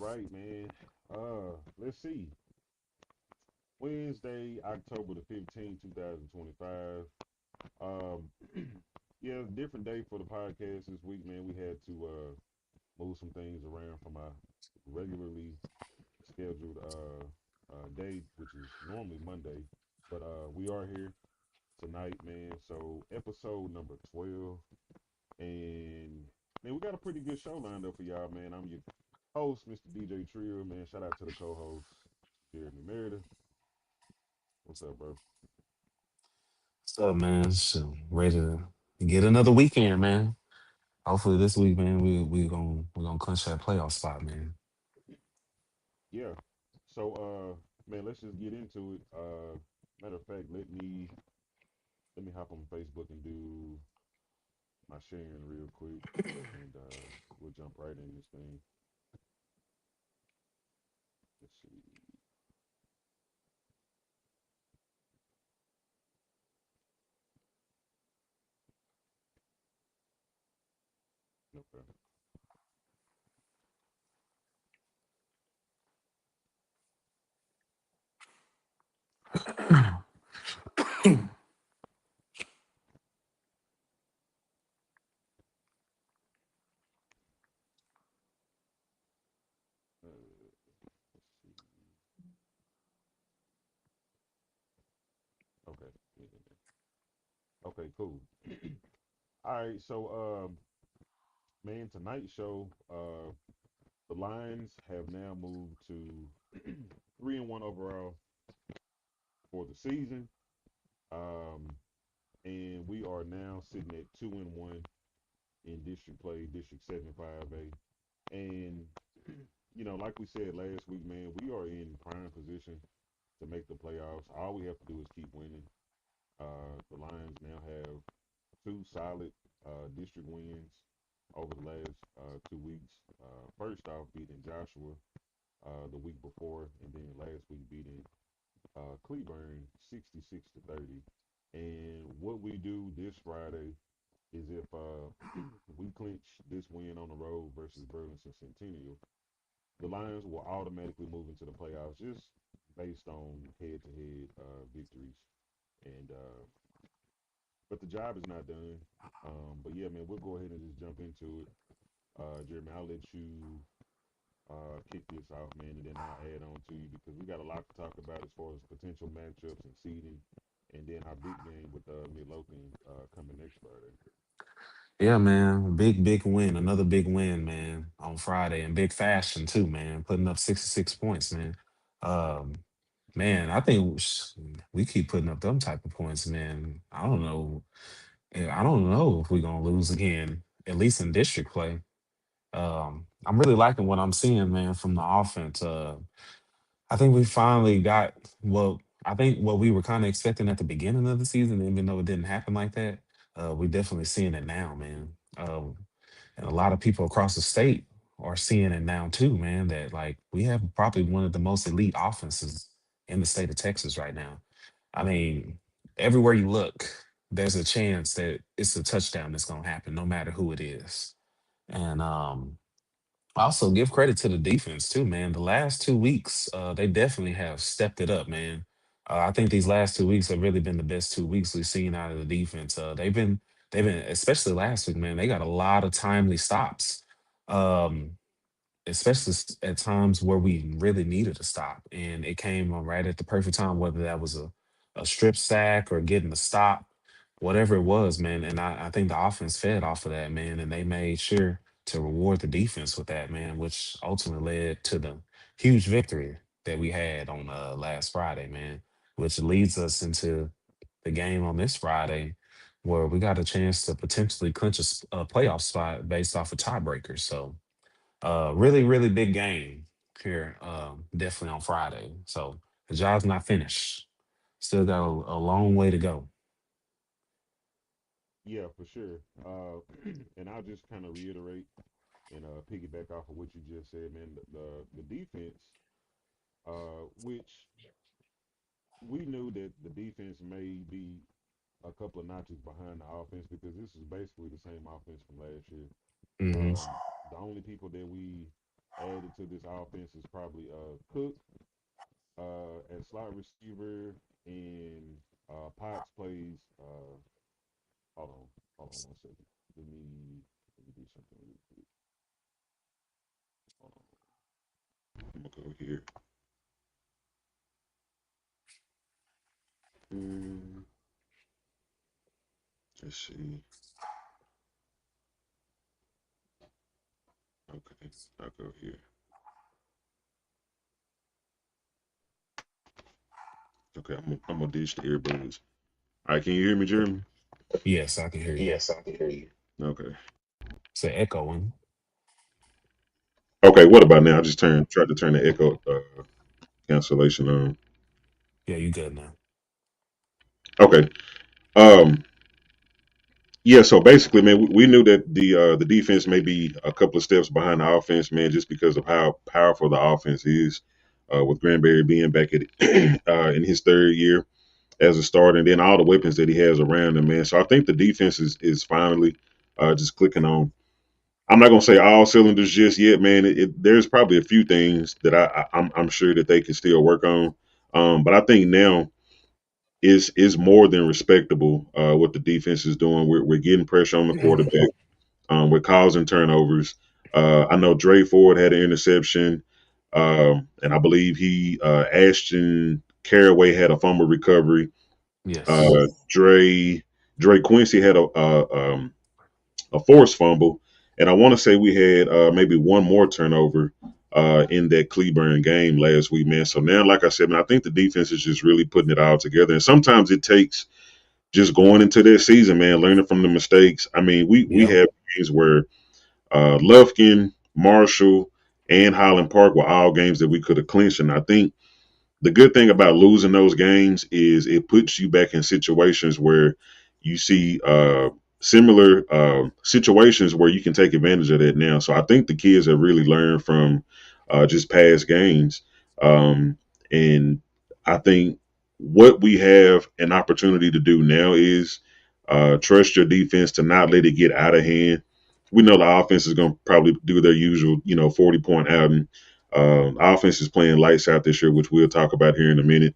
All right, man. Let's see. Wednesday, October the 15th, 2025. Um, yeah, different day for the podcast this week, man. We had to move some things around from our regularly scheduled day, which is normally Monday. But we are here tonight, man. So episode number 12, and man, we got a pretty good show lined up for y'all, man. I'm your host, Mr. DJ Trill, man. Shout out to the co-host, Jeremy Meredith. What's up, bro? What's up, man? So ready to get another weekend, man. Hopefully this week, man, we gonna clinch that playoff spot, man. Yeah. So man, let's just get into it. Matter of fact, let me hop on Facebook and do my sharing real quick, and we'll jump right in this thing. Let's see. Okay. Let's see. Okay. Yeah, yeah, yeah. Okay. Cool. All right. So man, tonight's show. The Lions have now moved to 3-1 overall for the season. Um, and we are now sitting at 2-1 in district play, District 75A. And like we said last week, man, we are in prime position to make the playoffs. All we have to do is keep winning. The Lions now have two solid district wins over the last 2 weeks. First off, beating Joshua the week before, and then last week beating Cleburne 66-30. And what we do this Friday is if we clinch this win on the road versus Burleson Centennial, the Lions will automatically move into the playoffs just based on head-to-head victories. And but the job is not done. But yeah, man, we'll go ahead and just jump into it. Jeremy, I'll let you kick this off, man, and then I'll add on to you because we got a lot to talk about as far as potential matchups and seeding, and then our big game with Midlothian coming next Friday. Yeah, man. Big win. Another big win, man, on Friday in big fashion too, man. Putting up 66 points, man. Um, man, I think we keep putting up them type of points, man. I don't know. I don't know if we're gonna lose again, at least in district play. I'm really liking what I'm seeing, man, from the offense. I think we finally got what we were kind of expecting at the beginning of the season, even though it didn't happen like that. We definitely seeing it now, man. And a lot of people across the state are seeing it now too, man. That like we have probably one of the most elite offenses in the state of Texas right now. I mean, everywhere you look, there's a chance that it's a touchdown that's gonna happen, no matter who it is. And also, give credit to the defense too, man. The last 2 weeks, they definitely have stepped it up, man. I think these last 2 weeks have really been the best 2 weeks we've seen out of the defense. They've been, especially last week, man. They got a lot of timely stops. Um, especially at times where we really needed a stop. And it came right at the perfect time, whether that was a strip sack or getting a stop, whatever it was, man. And I think the offense fed off of that, man. And they made sure to reward the defense with that, man, which ultimately led to the huge victory that we had on last Friday, man, which leads us into the game on this Friday where we got a chance to potentially clinch a playoff spot based off of tiebreakers. So, really big game here. Definitely on Friday. So the job's not finished. Still got a long way to go. Yeah, for sure. And I'll just kind of reiterate and piggyback off of what you just said, man. The defense, which we knew that the defense may be a couple of notches behind the offense because this is basically the same offense from last year. Hmm. The only people that we added to this offense is probably Cook as slot receiver, and Potts plays. Hold on, hold on 1 second. Let me do something real quick. Hold on. I'm gonna go here. Mm, let's see. Okay, I'll go here. Okay, I'm gonna ditch the earbuds. All right, can you hear me, Jeremy? Yes, I can hear you. Yes, I can hear you. Okay. It's an echoing. Okay, what about now? I just tried to turn the echo cancellation on. Yeah, you good now. Okay. Um. Yeah. So basically, man, we knew that the defense may be a couple of steps behind the offense, man, just because of how powerful the offense is. With Granberry being back at in his third year as a starter, and then all the weapons that he has around him, man. So I think the defense is finally just clicking on. I'm not gonna say all cylinders just yet, man. There's probably a few things that I'm sure that they can still work on. But I think now is more than respectable what the defense is doing. We're getting pressure on the quarterback. We're causing turnovers. I know Dre Ford had an interception, and I believe Ashton Caraway had a fumble recovery. Yes. Dre Quincy had a forced fumble, and I want to say we had maybe one more turnover in that Cleburne game last week, man. So now, like I said, man, I think the defense is just really putting it all together, and sometimes it takes just going into that season, man, learning from the mistakes. I mean, we Yep. have games where Lufkin, Marshall, and Highland Park were all games that we could have clinched, and I think the good thing about losing those games is it puts you back in situations where you see similar situations where you can take advantage of that now. So I think the kids have really learned from just past games. And I think what we have an opportunity to do now is trust your defense to not let it get out of hand. We know the offense is going to probably do their usual, 40-point outing. Offense is playing lights out this year, which we'll talk about here in a minute.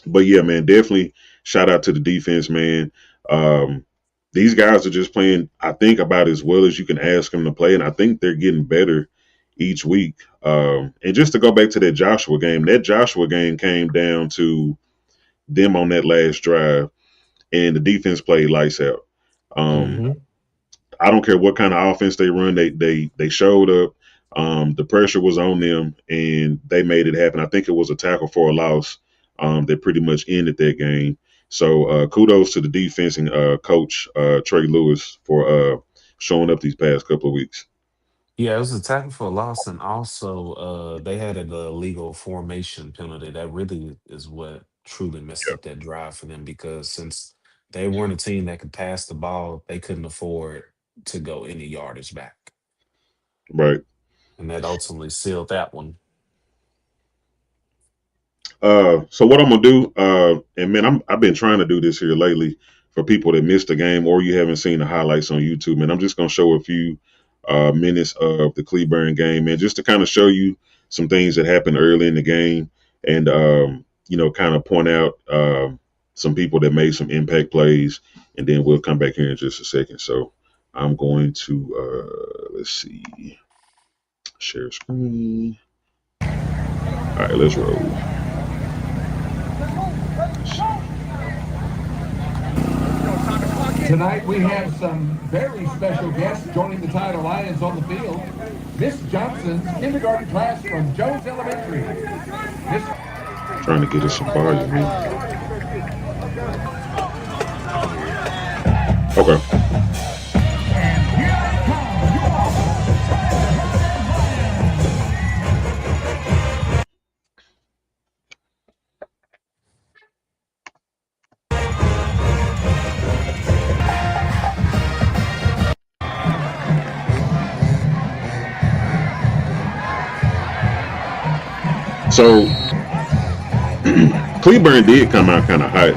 But yeah, man, definitely shout out to the defense, man. Um, these guys are just playing, I think, about as well as you can ask them to play, and I think they're getting better each week. And just to go back to that Joshua game came down to them on that last drive, and the defense played lights out. Um, Hmm. I don't care what kind of offense they run. They showed up. The pressure was on them, and they made it happen. I think it was a tackle for a loss that pretty much ended that game. So kudos to the defense and coach Trey Lewis for showing up these past couple of weeks. Yeah, it was a tackle for a loss, and also they had an illegal formation penalty. That really is what truly messed up that drive for them because since they weren't a team that could pass the ball, they couldn't afford to go any yardage back, Right. and that ultimately sealed that one. So what I'm gonna do, and man, I've been trying to do this here lately for people that missed the game or you haven't seen the highlights on YouTube, man. I'm just gonna show a few minutes of the Cleburne game, man, just to kind of show you some things that happened early in the game, and kind of point out some people that made some impact plays, and then we'll come back here in just a second. So I'm going to let's see, share screen. All right, let's roll. Tonight we have some very special guests joining the Tide Lions on the field. Miss Johnson's kindergarten class from Jones Elementary. Miss Trying to get us some volume here. Okay. So Cleburne did come out kind of hot.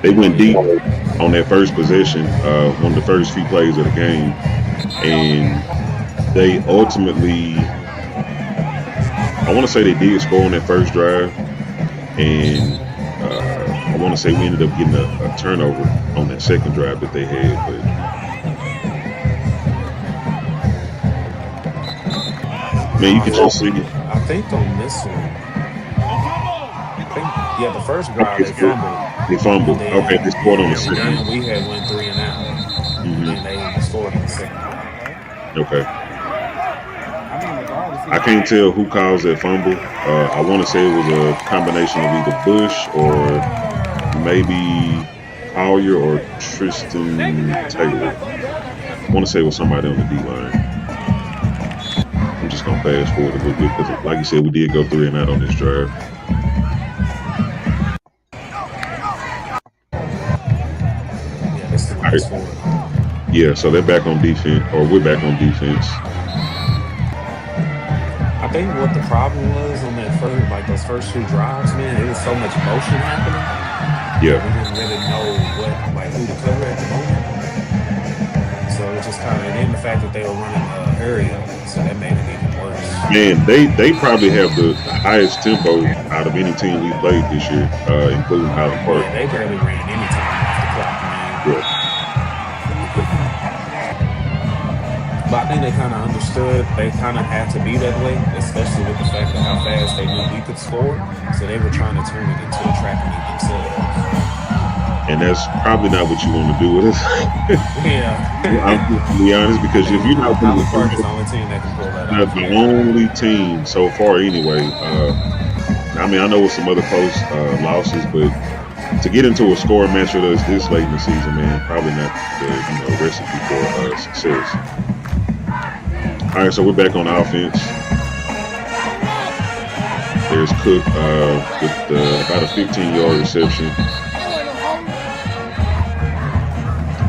They Oh went deep yeah. on that first possession, one of the first few plays of the game, and they ultimately, I want to say they did score on that first drive, and I want to say we ended up getting a turnover on that second drive that they had. But man, you No, could just see. I think on this one, I think yeah, the first drive Okay, they so fumbled, they and fumbled. Okay, they then scored on the and second. then we had went 3 and out, and Hmm. then they scored on the second drive. Okay, I can't tell who caused that fumble. I want to say it was a combination of either Bush or maybe Collier or Tristan Taylor. I want to say it was somebody on the D line. I'm just gonna fast forward a little bit because, like you said, we did go 3 and out on this drive. Yeah, this is when All they right. scored. Yeah, so they're back on defense, or we're back on defense. I think what the problem was on that first, like those first two drives, man, it was so much motion happening Yeah, that we didn't really know like who to cover at the moment. So it just kind of, and then the fact that they were running hurry up, so that made it even worse. man, they probably have the highest tempo out of any team we played this year, including Highland Park. Yeah, they barely ran any time off the clock, man. Yeah, But I think they kind of understood they kind of had to be that way, especially with the fact of how fast they knew we could score. So they were trying to turn it into a track meet themselves. and that's probably not what you want to do with us. Yeah. I'm just to be honest, because if you're not Highland Park is going the only team that can pull that to off, the man. only team so far anyway. I mean, I know with some other close losses, but to get into a scoring match with us this late in the season, man, probably not the recipe for success. All right, so we're back on offense. There's Cook with about a 15-yard reception.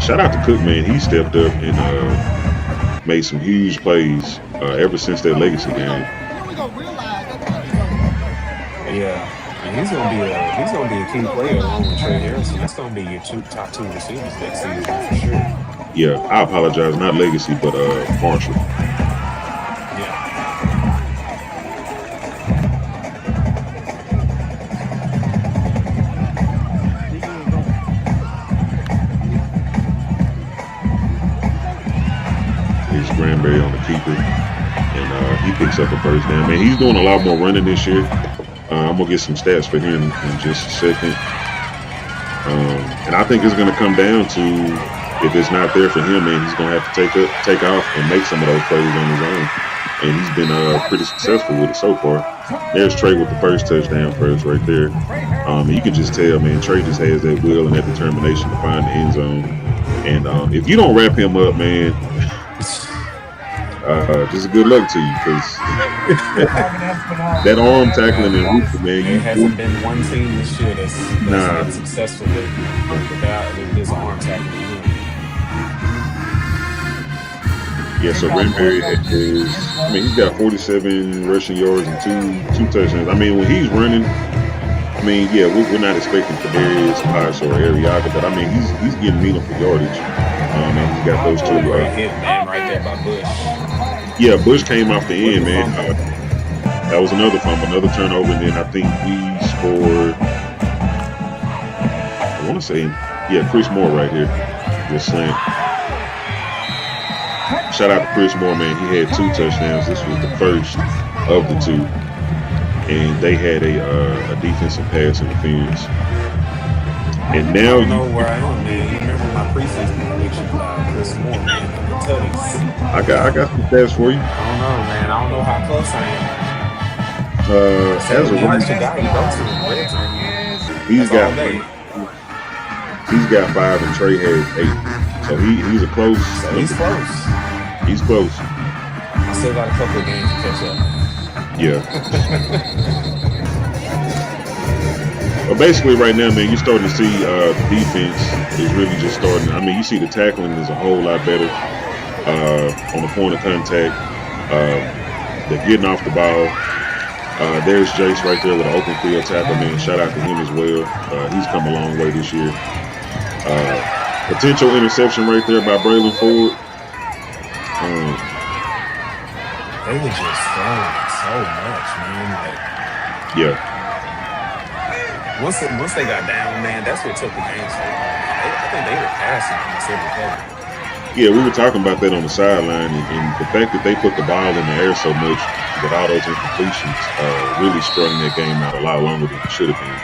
Shout out to Cook, man. He stepped up and made some huge plays ever since that legacy game. Yeah. And he's gonna be a key player along with Trey Harrison. That's gonna be your top two receivers next season for sure. Yeah, I apologize. Not legacy, but Marshall. Yeah. Here's Granberry on the keeper, and he picks up a first down. Man, he's doing a lot more running this year. I'm gonna get some stats for him in just a second. And I think it's gonna come down to, if it's not there for him, man, he's gonna have to take off and make some of those plays on his own. And he's been pretty successful with it so far. There's Trey with the first touchdown for us right there. And you can just tell, man, Trey just has that will and that determination to find the end zone. And if you don't wrap him up, man, just good luck to you, because that arm tackling and roofing, man, There hasn't you been one team this year that's nah. been successful without his arm tackling. Yeah, so Granberry is, I mean, he's got 47 rushing yards and two touchdowns. I mean, when he's running, I mean, yeah, we're not expecting Kadarius, Potts, or Ariaga, but I mean, he's getting meaningful yardage. And he's got those two. Great hit, man, right there by Bush. Yeah, Bush came off the With end, the man. fumble. That was another fumble, another turnover, and then I think we scored. I want to say, yeah, Chris Moore right here with slant. Shout out to Chris Moore, man. He had 2 touchdowns. This was the first of the 2, and they had a defensive pass interference. And now I don't know where I am, man. You remember my preseason prediction about Chris Moore, man, and the Tutties. I got some stats for you. I don't know, man. I don't know how close I am. As of He's right, the guy you go to in red zone. he's That's all got day. he's got 5, and Trey has 8. So he's a close. So he's close. He's close. I still got a couple of games to catch up. Yeah. But basically, right now, man, you're starting to see the defense is really just starting. I mean, you see the tackling is a whole lot better on the point of contact. They're getting off the ball. There's Jace right there with an open field tackle, man. Shout out to him as well. He's come a long way this year. Potential interception right there by Braylon Ford. they were just throwing it so much, man. Like Yeah, once they got down, man, that's what took the game so long, man. I think they were passing almost every play. yeah, we were talking about that on the sideline, and the fact that they put the ball in the air so much with all those incompletions really strung that game out a lot longer than it should have been.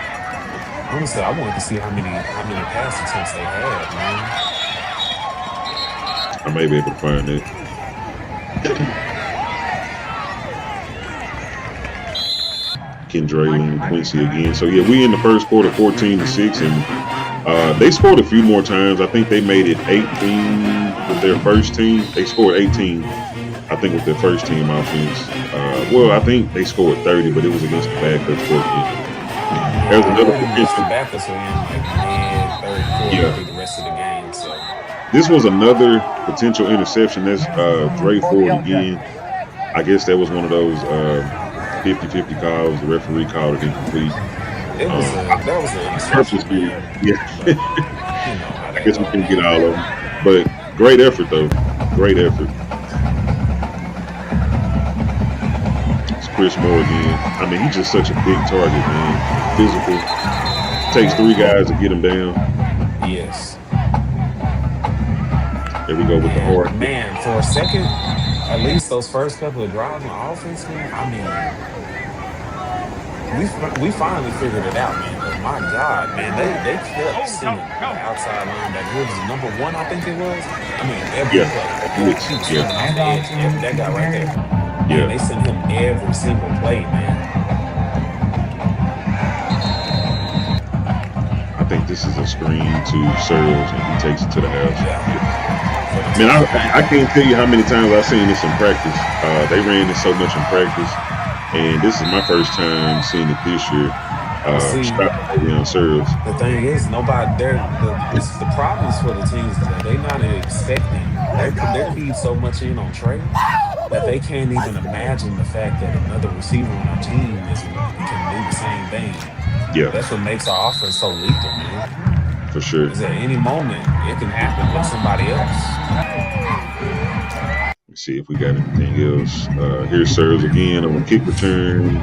Honestly, I wanted to see how many pass attempts they had, man. I may be able to find that. Kendraylin Quincy again. So yeah, we in the first quarter 14-6, and they scored a few more times. I think they made it 18 with their first team. They scored 18, I think, with their first team offense. Well, I think they scored 30, but it was against the backups. But there's Yeah, I another believe against the potential. Backups were in like mid third quarter Yeah, through the rest of the game. So this was another potential interception. That's Dre Ford again. I guess that was one of those 50-50 calls. The referee called it incomplete. that was an interception, Purposely, man. yeah. But you know how I that guess we go, couldn't get man. all of them, but great effort though. Great effort. It's Chris Moore again. I mean, he's just such a big target, man. Physical. Takes three guys to get him down. Yes, There we go with the hard and hit. man, for a second, at least those first couple of drives on offense, man. I mean, we finally figured it out, man. Because my God, man, they kept sending the outside linebacker. What was it, number one? I think it was. I mean, every Yeah, play they would blitz. keep Yeah, swinging off the edge. That guy right there, man. yeah. They sent him every single play, man. I think this is a screen to Searles, and he takes it to the house. Yeah, Yeah. for the Man, touchdown. I can't tell you how many times I've seen this in practice. They ran this so much in practice, and this is my first time seeing it this year. But see, Shout out to Leon Searles. the thing is, nobody. The problems for the teams is that they're not expecting. They're keyed so much in on Trey that they can't even imagine the fact that another receiver on our team can do the same thing. Yeah, That's what makes our offense so lethal, man. for sure. Is at any moment it can happen with somebody else. Let's see if we got anything else. Here's Searles again on a kick return.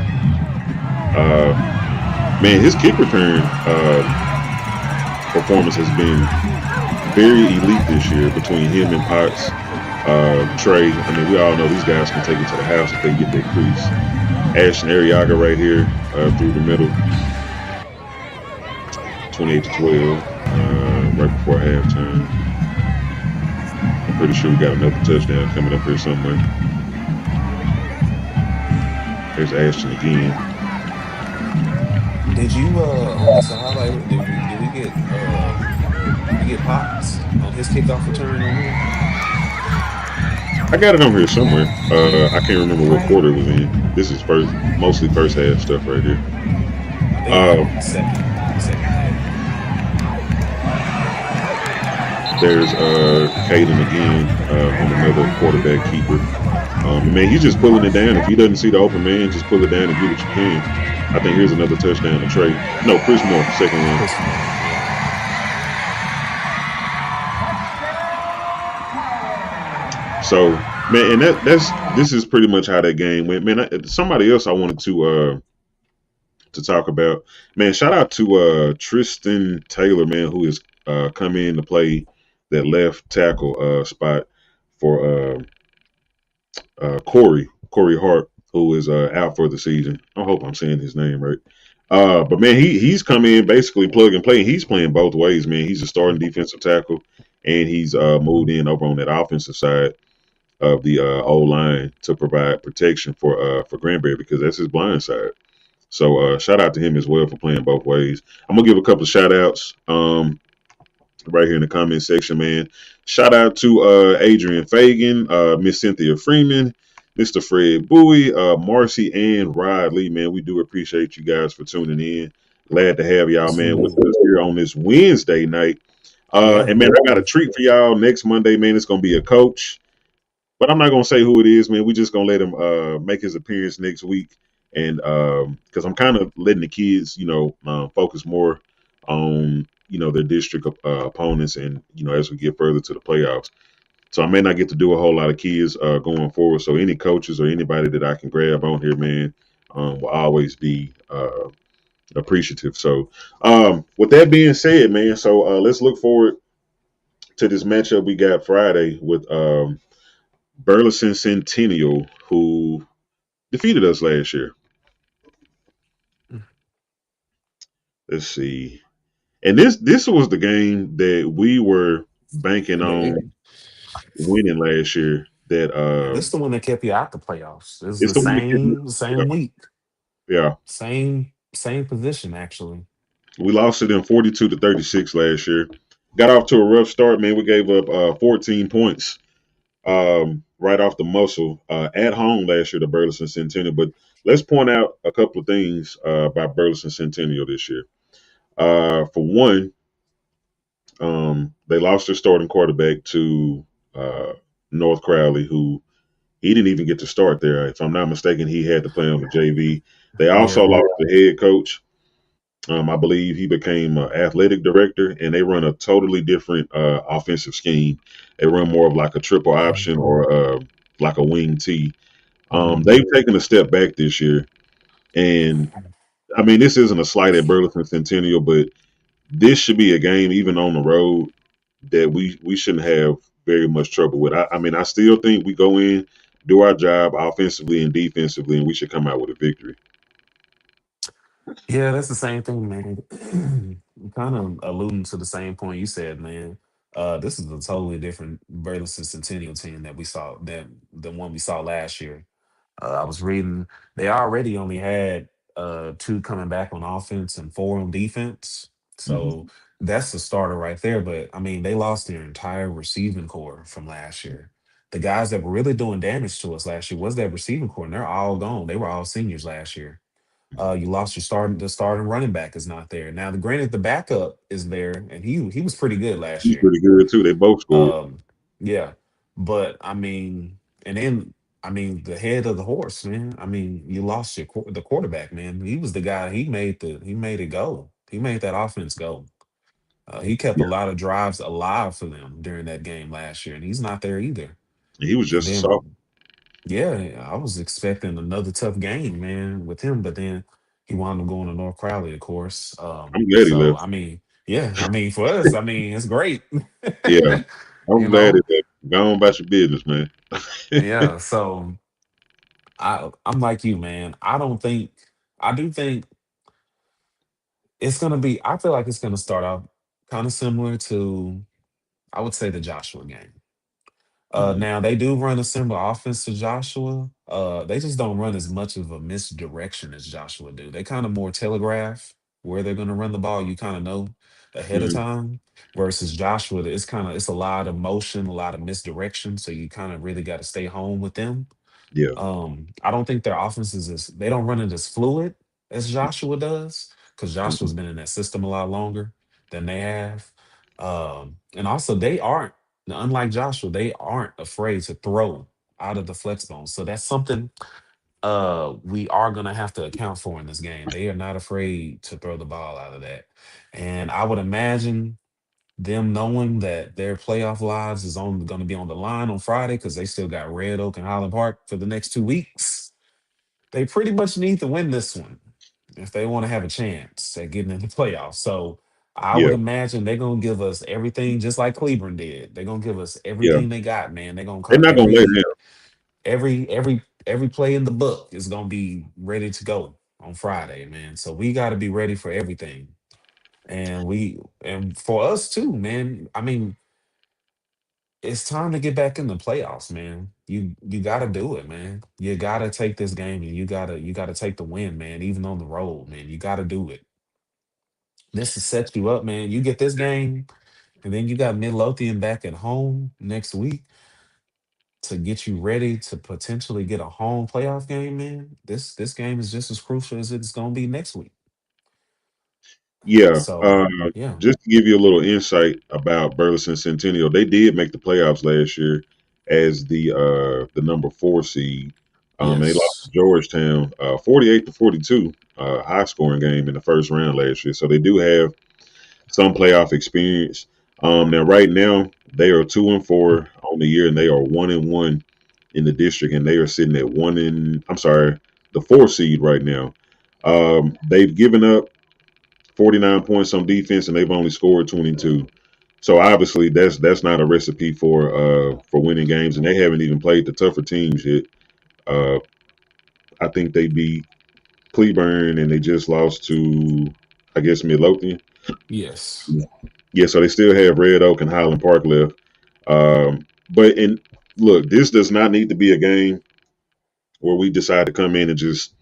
Uh, man, his kick return performance has been very elite this year between him and Potts, Trey. I mean, we all know these guys can take it to the house if they get their crease. Ashton Ariaga right here through the middle, 28-12, right before halftime. I'm pretty sure we got another touchdown coming up here somewhere. There's Ashton again. Did you on this highlight? Did we get Potts on his kickoff return on here? I got it on here somewhere. I can't remember what quarter it was in. This is mostly first half stuff right here. I think it might have Uh, been the second half. there's Caden again on another quarterback keeper. Man, he's just pulling it down. If he doesn't see the open man, just pull it down and get what you can. I think here's another touchdown to Trey. No, Chris Moore, second one. Chris Moore, yeah. So, man, and this is pretty much how that game went. Man, somebody else I wanted to talk about. Man, shout out to Tristan Taylor, man, who has come in to play that left tackle spot for Corey Hart, who is out for the season. I hope I'm saying his name right. But man, he's come in basically plug and play. He's playing both ways, man. He's a starting defensive tackle, and he's moved in over on that offensive side of the O line to provide protection for Granberry because that's his blind side. So shout out to him as well for playing both ways. I'm gonna give a couple of shout outs right here in the comment section, man. Shout out to Adrian Fagan, Miss Cynthia Freeman, Mr. Fred Bowie, Marcy, and Rod Lee, man. We do appreciate you guys for tuning in. Glad to have y'all, man, with Absolutely. us here on this Wednesday night. Yeah. And man, I got a treat for y'all next Monday, man. It's gonna be a coach. But I'm not gonna say who it is, man. We're just gonna let him make his appearance next week, and because I'm kind of letting the kids, focus more on their district opponents, and as we get further to the playoffs. So I may not get to do a whole lot of kids going forward. So any coaches or anybody that I can grab on here, man, will always be appreciative. So with that being said, man, so let's look forward to this matchup we got Friday with Burleson Centennial, who defeated us last year. Let's see. And this was the game that we were banking on The- winning last year. That This the one that kept you out the playoffs. This is it's the the one that same week, yeah. same position actually. We lost it in 42-36 last year. Got off to a rough start, man. We gave up 14 points right off the muscle at home last year to Burleson Centennial. But let's point out a couple of things about Burleson Centennial this year. For one, they lost their starting quarterback to North Crowley, who he didn't even get to start there. If I'm not mistaken, he had to play on the JV. They also Yeah. lost the head coach. I believe he became athletic director, and they run a totally different offensive scheme. They run more of like a triple option or like a wing T. Mm-hmm. They've taken a step back this year, and I mean this isn't a slight at Burleson Centennial, but this should be a game even on the road that we shouldn't have very much trouble with. I mean I still think we go in, do our job offensively and defensively, and we should come out with a victory. Yeah, that's the same thing, man. Kind of alluding to the same point you said, man. This is a totally different Burleson Centennial team that we saw than the one we saw last year. I was reading they already only had two coming back on offense and four on defense. So Mhm. that's the starter right there. But I mean, they lost their entire receiving core from last year. The guys that were really doing damage to us last year was that receiving core, and they're all gone. They were all seniors last year. You lost your starting running back is not there. Now, granted, the backup is there, and he was pretty good last He's year. pretty good too. They both scored. Um, yeah, but I mean, and then I mean the head of the horse, man. I mean, you lost the quarterback, man. He was the guy. He made it go. He made that offense go. He kept a Yeah, lot of drives alive for them during that game last year, and he's not there either. he was And just a sophomore. then yeah, I was expecting another tough game, man, with him, but then he wound up going to North Crowley, of course. I'm glad he So left. I mean, yeah, I mean for us, I mean it's great, Yeah, I'm you glad know. it left. Go on about your business, man. Yeah, so I'm like you, man. I do think it's gonna be. I feel like it's gonna start off kind of similar to I would say the Joshua game. Mhm. Now they do run a similar offense to Joshua. They just don't run as much of a misdirection as Joshua do. They kind of more telegraph where they're going to run the ball. You kind of know ahead of Mhm. time. Versus Joshua, it's a lot of motion, a lot of misdirection. So you kind of really got to stay home with them. Yeah. I don't think their offense is as they don't run it as fluid as Joshua does because Joshua's Mhm. been in that system a lot longer than they have. And also they aren't unlike Joshua, they aren't afraid to throw out of the flex zone. So that's something we are gonna have to account for in this game. They are not afraid to throw the ball out of that. And I would imagine them knowing that their playoff lives is on going to be on the line on Friday because they still got Red Oak and Highland Park for the next 2 weeks. They pretty much need to win this one if they want to have a chance at getting in the playoffs. So I would Yeah. imagine they're gonna give us everything just like Cleburne did. They're gonna give us Yeah. everything they got, man. They're gonna They're call not gonna lay down. every play in the book is gonna be ready to go on Friday, man. So we gotta be ready for everything. And for us too, man. I mean, it's time to get back in the playoffs, man. You got to do it, man. You got to take this game and you got to take the win, man. Even on the road, man. You got to do it. This has set you up, man. You get this game, and then you got Midlothian back at home next week to get you ready to potentially get a home playoff game, man. This game is just as crucial as it's gonna be next week. Yeah. So yeah, Just to give you a little insight about Burleson Centennial, they did make the playoffs last year as the number 4 seed. They lost to yes. Georgetown 48-42, high scoring game in the first round last year. So they do have some playoff experience. Now, right now, they are 2-4 on on the year, and they are 1-1 in the district, and they are sitting at I'm sorry, the 4 seed right now. They've given up 49 points on defense, and they've only scored 22. So obviously, that's not a recipe for winning games, and they haven't even played the tougher teams yet. Uh, I think they beat Cleburne, and they just lost to, I guess, Midlothian. Yes. Yeah, so they still have Red Oak and Highland Park left. But and look, this does not need to be a game where we decide to come in and just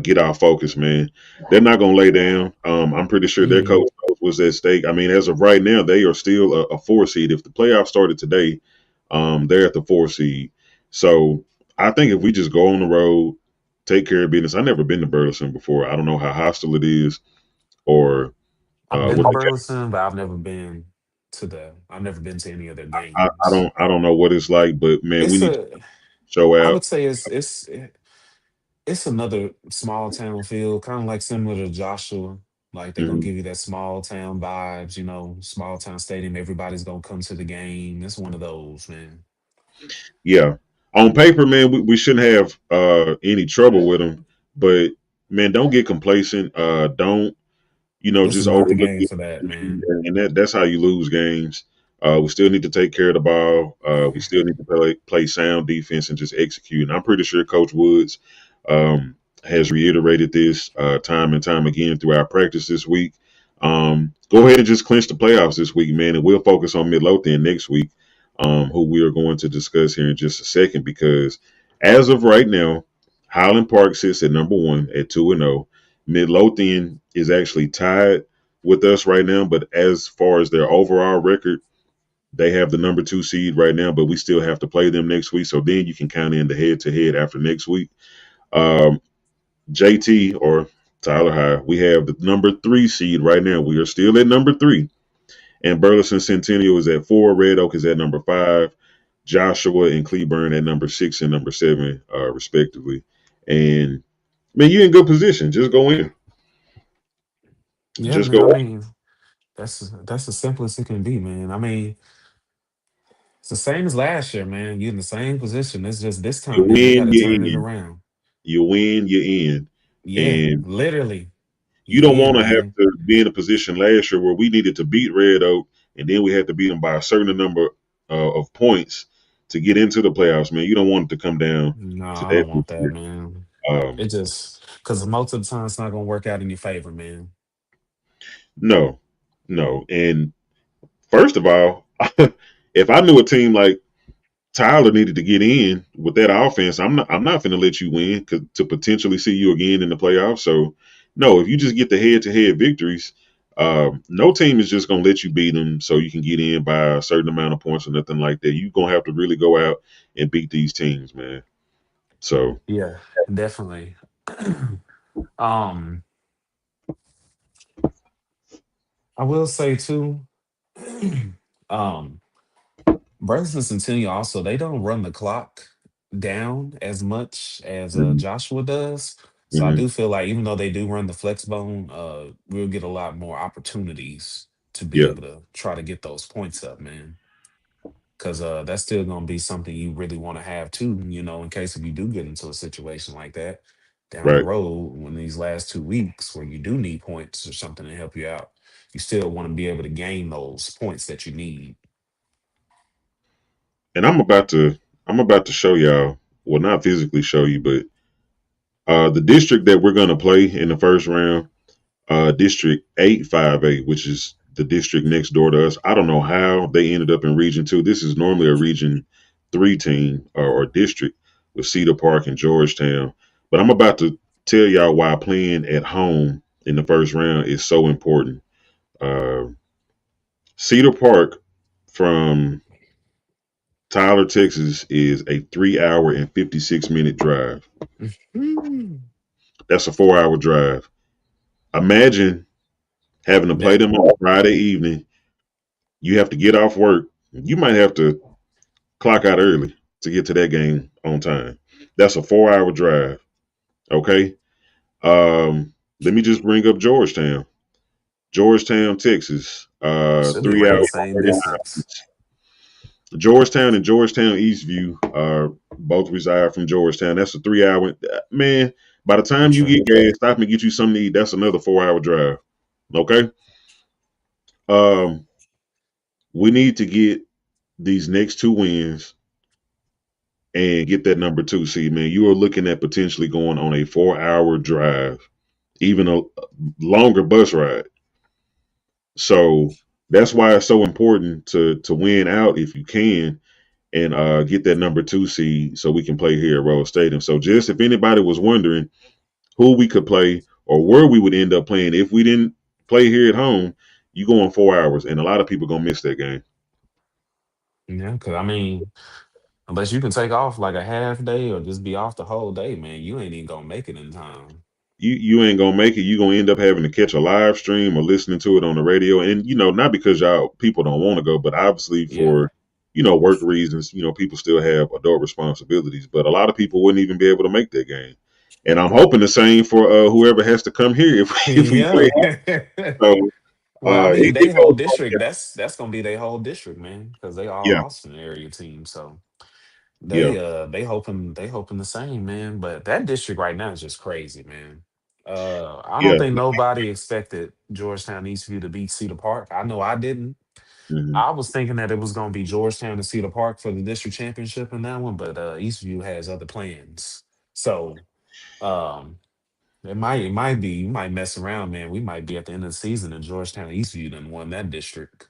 get our focus, man. They're not going to lay down. I'm pretty sure their Mm, coach knows what's at stake. I mean, as of right now, they are still a 4 seed. If the playoffs started today, they're at the 4 seed. So I think if we just go on the road, take care of business. I've never been to Burleson before. I don't know how hostile it is or I've been what to the Burleson, but I've never been to any of their I games. don't know what it's like, but man, we It's need to a show I out. would say it's another small town feel, kind of like similar to Joshua. Like they're gonna Mhm. give you that small town vibes, small town stadium. Everybody's gonna come to the game. It's one of those, man. Yeah, on paper, man, we shouldn't have any trouble with them. But man, don't get complacent. Don't This is just not the overlook game it. for that, man. And that's how you lose games. We still need to take care of the ball. We still need to play sound defense and just execute. And I'm pretty sure Coach Woods um, has reiterated this time and time again through our practice this week. Go ahead and just clinch the playoffs this week, man, and we'll focus on Midlothian next week, who we are going to discuss here in just a second. Because as of right now, Highland Park sits at number 1 at 2-0. Midlothian is actually tied with us right now, but as far as their overall record, they have the number 2 seed right now, but we still have to play them next week. So then you can count in the head to head after next week. Um, JT or Tyler High, we have the number 3 seed right now. We are still at number 3. And Burleson Centennial is at 4. Red Oak is at number 5. Joshua and Cleburne at number 6 and number 7, respectively. And man, you're in good position. Just go in. Yeah, Just man. go I in. mean, that's as simple as it can be, man. I mean, it's the same as last year, man. You're in the same position. It's just this You time, man, you got win, to you're turn it in. around. You win, you're in. Yeah, And literally, you you don't want in, to have man. to be in a position last year where we needed to beat Red Oak, and then we had to beat them by a certain number of points to get into the playoffs, man. You don't want it to come down No, to I that don't this want that, year. man. Um, It just because most of the time it's not gonna work out in your favor, man. no, no. And first of all, if I knew a team like Tyler needed to get in with that offense, I'm not going to let you win to potentially see you again in the playoffs. So, no, if you just get the head to head victories, no team is just going to let you beat them so you can get in by a certain amount of points or nothing like that. You're going to have to really go out and beat these teams, man. So, Yeah, definitely. um, I will say too, um, Burleson Centennial also they don't run the clock down as much as mhm, Joshua does. So I mhm, do feel like even though they do run the flex bone, we'll get a lot more opportunities to be yeah, able to try to get those points up, man. Because that's still going to be something you really want to have too, in case if you do get into a situation like that down the right. road when these last 2 weeks where you do need points or something to help you out, you still want to be able to gain those points that you need. And I'm about to show y'all. Well, not physically show you, but the district that we're going to play in the first round. District 858, which is the district next door to us. I don't know how they ended up in Region 2. This is normally a Region 3 team or district with Cedar Park and Georgetown. But I'm about to tell y'all why playing at home in the first round is so important. Uh, Cedar Park from Tyler, Texas is a 3 hour and 56-minute drive. Mm. That's a 4 hour drive. Imagine having to play That them on Friday evening. You have to get off work. You might have to clock out early to get to that game on time. That's a 4 hour drive. Okay. Let me just bring up Georgetown. Georgetown, Texas. should be 3 around the hours. same distance. Georgetown and Georgetown Eastview both reside from Georgetown. That's a 3 hour man. By the time you True. get gas, stop and get you something to eat. That's another 4 hour drive. Okay. Um, we need to get these next two wins and get that number two seed, man. You are looking at potentially going on a 4 hour drive, even a longer bus ride. So that's why it's so important to win out if you can and get that number two seed so we can play here at Rose Stadium. So just if anybody was wondering who we could play or where we would end up playing if we didn't play here at home, you go in 4 hours, and a lot of people gonna miss that game. Yeah, because I mean, unless you can take off like a half day or just be off the whole day, man, you ain't even gonna make it in time. You ain't gonna make it. You gonna end up having to catch a live stream or listening to it on the radio. And not because y'all people don't want to go, but obviously Yeah. for work reasons. People still have adult responsibilities. But a lot of people wouldn't even be able to make that game. And I'm hoping the same for whoever has to come here if we Yeah. play. So Well, I mean, they it whole goes district, that's gonna be their whole district, man, because they all yeah, Austin area team. So yeah, they hoping the same, man. But that district right now is just crazy, man. I don't yeah. think nobody expected Georgetown Eastview to beat Cedar Park. I know I didn't. Hmm. I was thinking that it was gonna be Georgetown and Cedar Park for the district championship in that one, but Eastview has other plans. So um it might be, you might mess around, man. We might be at the end of the season and Georgetown Eastview done won that district.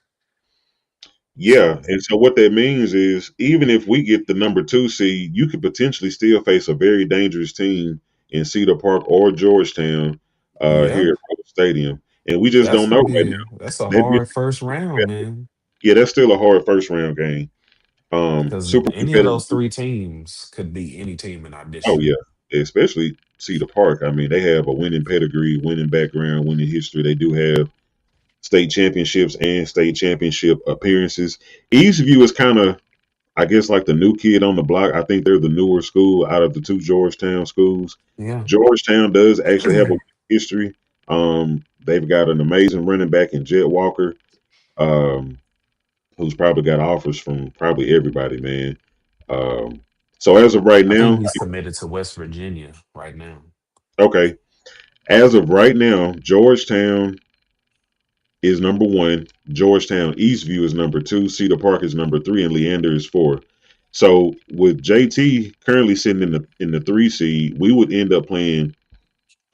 Yeah, So and so what that means is even if we get the number two seed, you could potentially still face a very dangerous team in Cedar Park or Georgetown yeah, here at Rose Stadium, and we just that's don't know gonna right be now. that's a That, hard first round, man. yeah, that's still a hard first round game. Because Super any of competitive. those three teams could be any team in our Oh district. yeah, especially Cedar Park. I mean, they have a winning pedigree, winning background, winning history. They do have state championships and state championship appearances. Eastview is kind of I guess like the new kid on the block. I think they're the newer school out of the two Georgetown schools. Yeah. Georgetown does actually have a history. They've got an amazing running back in Jet Walker, um, who's probably got offers from probably everybody, man. Um, so as of right I think now, he's committed to West Virginia right now. okay, as of right now, Georgetown is number one. Georgetown Eastview is number two. Cedar Park is number three, and Leander is four. So with JT currently sitting in the three seed, we would end up playing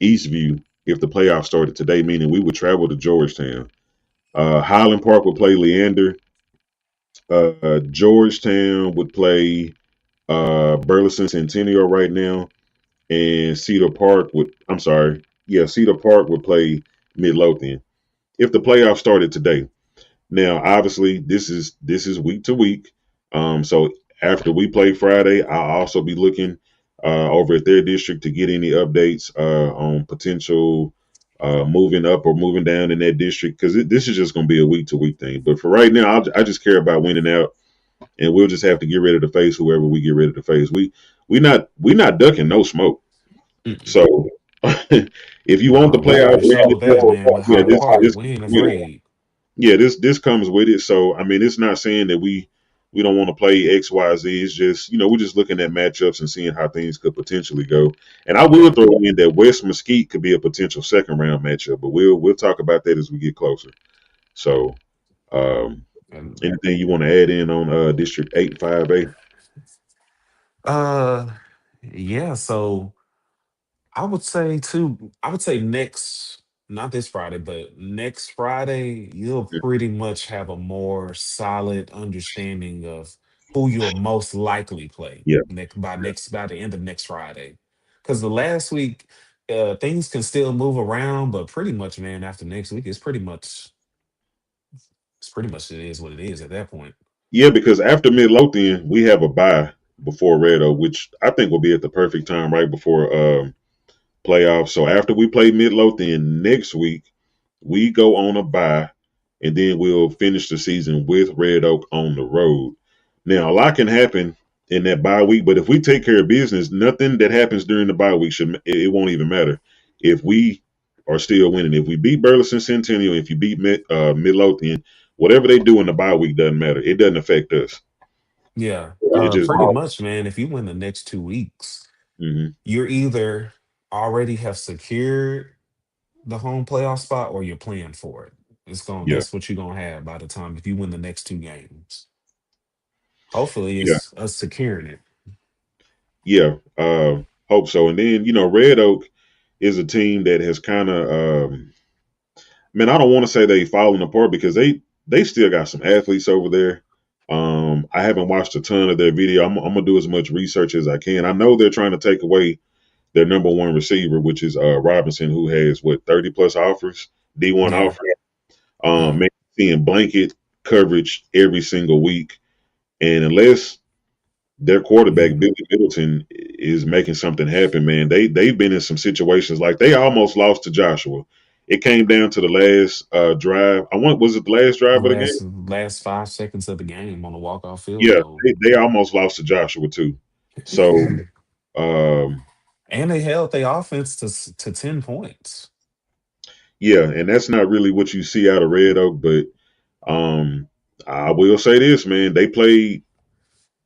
Eastview if the playoffs started today, meaning we would travel to Georgetown. Highland Park would play Leander. Georgetown would play Burleson Centennial right now, and Cedar Park would. I'm sorry, yeah, Cedar Park would play Midlothian if the playoffs started today. Now, obviously, this is week to week. So after we play Friday, I'll also be looking over at their district to get any updates on potential moving up or moving down in that district because this is just going to be a week to week thing. But for right now, I just care about winning out, and we'll just have to get ready to face whoever we get ready to face. We not ducking no smoke. Mm-mm. So if you want the No, we playoff, already showed that, man, with yeah, Highland Park. this We ain't yeah, afraid. this comes with it. So I mean, it's not saying that we don't want to play X, Y, Z. It's just we're just looking at matchups and seeing how things could potentially go. And I will Yeah. throw in that West Mesquite could be a potential second round matchup, but we'll talk about that as we get closer. So um, And anything you want to add in on District 8 5A? uh yeah, so I would say next, not this Friday, but next Friday, you'll pretty much have a more solid understanding of who you'll most likely play Yeah, by the end of next Friday. Because the last week, things can still move around, but pretty much, man, after next week, it's pretty much it is what it is at that point. yeah, because after Midlothian, we have a bye before Red Oak, which I think will be at the perfect time right before playoffs. So after we play Midlothian next week, we go on a bye, and then we'll finish the season with Red Oak on the road. Now, a lot can happen in that bye week, but if we take care of business, nothing that happens during the bye week it won't even matter. If we are still winning, if we beat Burleson Centennial, if you beat Midlothian, whatever they do in the bye week doesn't matter. It doesn't affect us. Yeah, It just pretty much, man. If you win the next 2 weeks, hmm you're either already have secured the home playoff spot or you're playing for it. It's going yeah, that's what you're gonna have by the time if you win the next 2 games. Hopefully yeah, it's us securing it. yeah. Hope so. And then Red Oak is a team that has kind of man, I don't want to say they fallen apart because they still got some athletes over there. I haven't watched a ton of their video. I'm gonna do as much research as I can. I know they're trying to take away their number one receiver, which is Robinson, who has what 30 plus offers, D1 Yeah, offer. yeah. Man, seeing blanket coverage every single week, and unless their quarterback You Billy Middleton is making something happen, man. They've been in some situations like they almost lost to Joshua. It came down to the last drive. I want was it the last the drive of the game? last 5 seconds of the game on a walk-off field Yeah, goal. they almost lost to Joshua too. So um, And they held their offense to 10 points. yeah, and that's not really what you see out of Red Oak, but um, I will say this, man. They played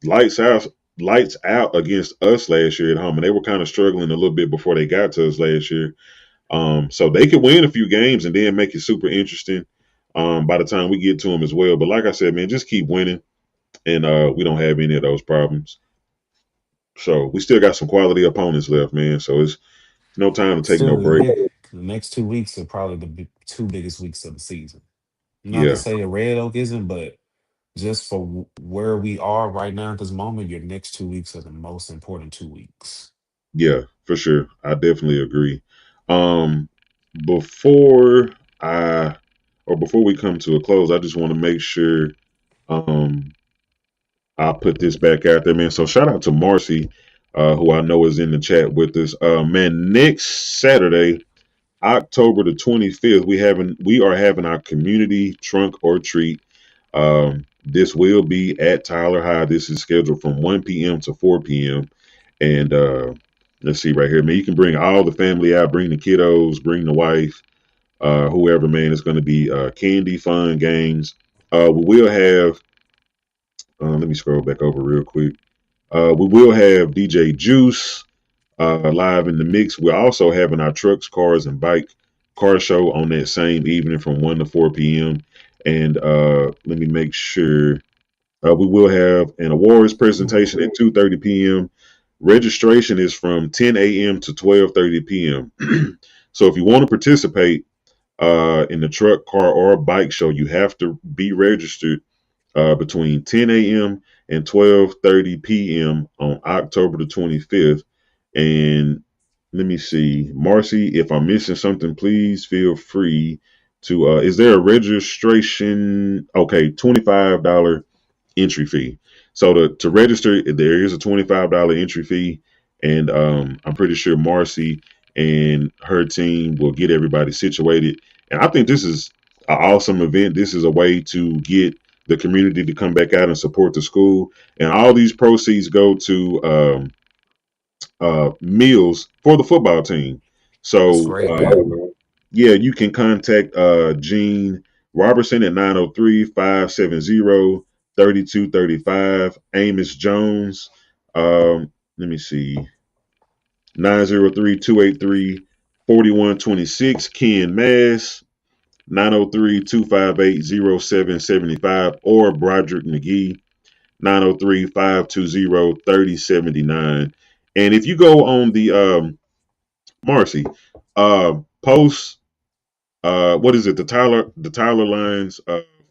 lights out lights out against us last year at home, and they were kind of struggling a little bit before they got to us last year. So they could win a few games and then make it super interesting by the time we get to them as well. But like I said, man, just keep winning, and we don't have any of those problems. So we still got some quality opponents left, man. So it's no time to take no Still, break. the next 2 weeks are probably the 2 biggest weeks of the season. Not to Yeah, say a Red Oak isn't, but just for where we are right now at this moment, your next 2 weeks are the most important 2 weeks. yeah, for sure. I definitely agree. Um, before I before we come to a close, I just want to make sure um I'll put this back out there, man. So shout out to Marcy, who I know is in the chat with us. Man, next Saturday, October the 25th, we are having our community trunk or treat. This will be at Tyler High. This is scheduled from 1 p.m. to 4 p.m. And let's see right here, man. You can bring all the family out, bring the kiddos, bring the wife, whoever, man. It's going to be candy, fun, games. We will have. Let me scroll back over real quick. We will have DJ Juice live in the mix. We're also having our trucks, cars, and bike car show on that same evening from 1 to 4 p.m. And let me make sure we will have an awards presentation at 2:30 p.m. Registration is from 10 a.m. to 12:30 p.m. So if you want to participate in the truck, car, or bike show, you have to be registered between 10 a.m. and 12:30 p.m. on October the 25th. And let me see, Marcy, if I'm missing something, please feel free to. Is there a registration? Okay, $25 entry fee. So to register, there is a $25 entry fee, and I'm pretty sure Marcy and her team will get everybody situated. And I think this is an awesome event. This is a way to get the community to come back out and support the school, and all these proceeds go to meals for the football team. That's So great, man. yeah, you can contact Gene Robertson at 903-570-3235. Amos Jones, let me see, 903-283-4126. Ken Mass, 903-258-0775, or Broderick McGee, 903-520-3079. And if you go on the Marcy, post what is it, the Tyler Lions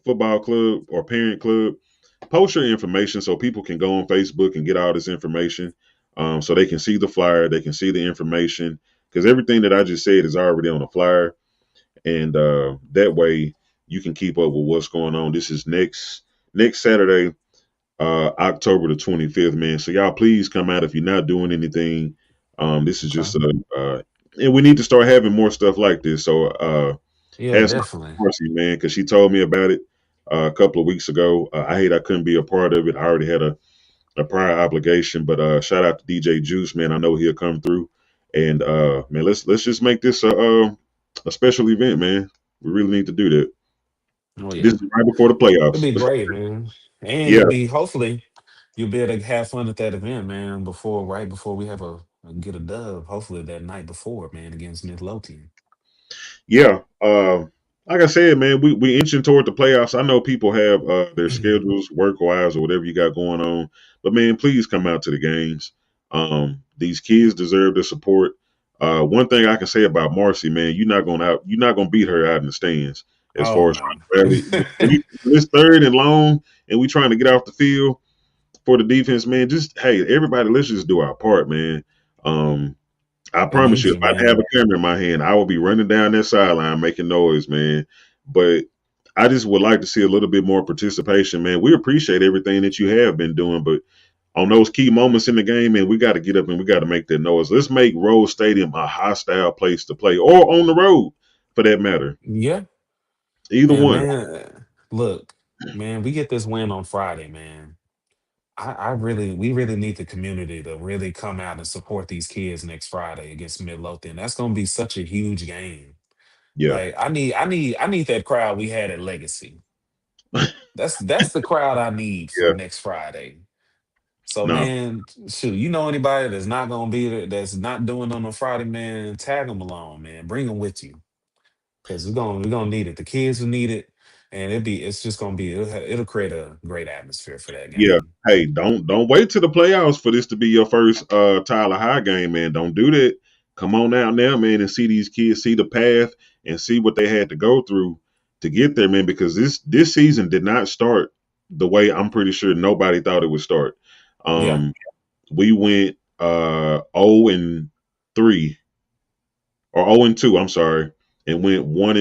football club or parent club, post your information so people can go on Facebook and get all this information, so they can see the flyer, they can see the information, because everything that I just said is already on the flyer, and that way you can keep up with what's going on. This is next Saturday, October the 25th, man. So y'all please come out if you're not doing anything. This is Okay. just and we need to start having more stuff like this. So Yeah, hats off definitely. to Marcy, man, because she told me about it a couple of weeks ago. I hate I couldn't be a part of it. I already had a prior obligation, but shout out to DJ Juice, man. I know he'll come through, and man, let's just make this a special event, man. We really need to do that. Oh This yeah. is right before the It'd playoffs. be great, man. And Yeah, it'll be hopefully. you'll be able to have fun at that event, man. Right before we have get a dub. Hopefully that night before, man, against Midlothian. Yeah. Like I said, man, we inching toward the playoffs. I know people have their schedules work wise or whatever you got going on, but man, please come out to the games. These kids deserve the support. One thing I can say about Marcy, man, you're not gonna beat her out in the stands as Oh far as no. rally. When it's third and long, and we trying to get off the field for the defense, man. Just hey, everybody, let's just do our part, man. Um, I They promise need you, if you, I have a man. camera in my hand, I will be running down that sideline making noise, man. But I just would like to see a little bit more participation, man. We appreciate everything that you have been doing, but on those key moments in the game, man, we got to get up and we got to make that noise. Let's make Rose Stadium a hostile place to play, or on the road, for that matter. Yeah. Either And one. man, look, man, we get this win on Friday, man. We really need the community to really come out and support these kids next Friday against Midlothian. That's gonna be such a huge game. Yeah, Like I need that crowd we had at Legacy. That's the crowd I need for yeah. next Friday. So No, man, shoot, you know anybody that's not gonna be there, that's not doing on a Friday, man, tag them along, man. Bring them with you, cause we're gonna need it. The kids will need it, and it's just gonna be it'll create a great atmosphere for that yeah. game. Hey, don't wait to the playoffs for this to be your first Tyler High game, man. Don't do that. Come on out now, man, and see these kids, see the path, and see what they had to go through to get there, man. Because this season did not start the way I'm pretty sure nobody thought it would start. Yeah, Um, we went 0 and 3 or 0 and 2. I'm sorry, and went 1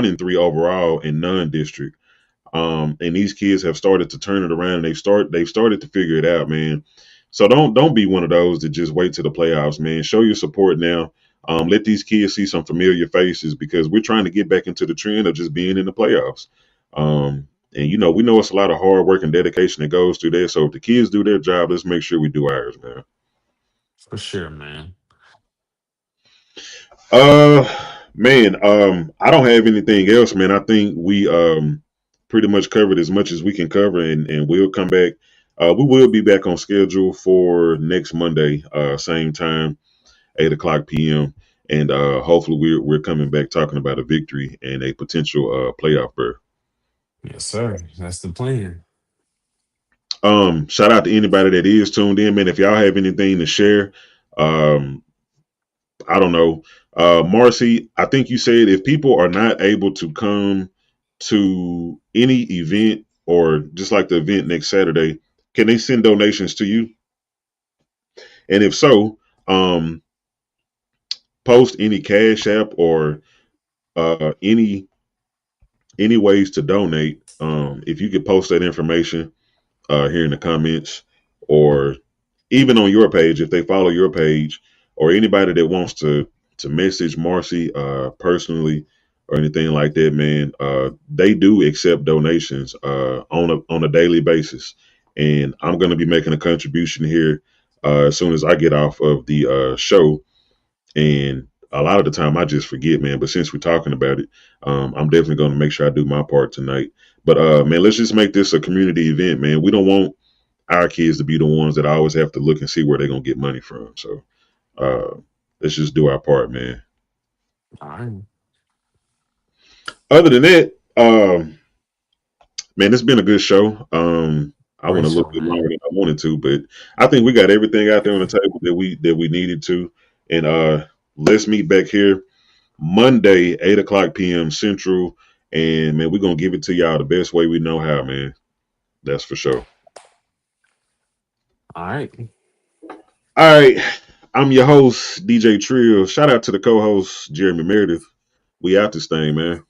and 3 overall in non-district. And these kids have started to turn it around. And they've started to figure it out, man. So don't be one of those that just wait to the playoffs, man. Show your support now. Let these kids see some familiar faces because we're trying to get back into the trend of just being in the playoffs. And we know it's a lot of hard work and dedication that goes through there. So if the kids do their job, let's make sure we do ours, man. for sure, man. Uh, man, I don't have anything else, man. I think we pretty much covered as much as we can cover, and we'll come back. We will be back on schedule for next Monday, same time, 8 o'clock p.m. And hopefully we're coming back talking about a victory and a potential playoff berth. Yes, sir. That's the plan. Shout out to anybody that is tuned in, man. If y'all have anything to share, um, I don't know. Marcy, I think you said if people are not able to come to any event or just like the event next Saturday, can they send donations to you? And if so, um, post any cash app or any ways to donate. If you could post that information here in the comments or even on your page if they follow your page or anybody that wants to message Marcy personally or anything like that, man, they do accept donations on a daily basis, and I'm going to be making a contribution here as soon as I get off of the show. And a lot of the time I just forget, man. But since we're talking about it, I'm definitely going to make sure I do my part tonight. But man, let's just make this a community event, man. We don't want our kids to be the ones that always have to look and see where they're gonna get money from. So let's just do our part, man. All right. Other than that, man, it's been a good show. I went Great a little show, bit longer man. than I wanted to, but I think we got everything out there on the table that we needed to. And let's meet back here Monday, 8 o'clock p.m. Central. And man, we're gonna give it to y'all the best way we know how, man. That's for sure. All right. All right. I'm your host, DJ Trill. Shout out to the co-host, Jeremy Meredith. We out this thing, man.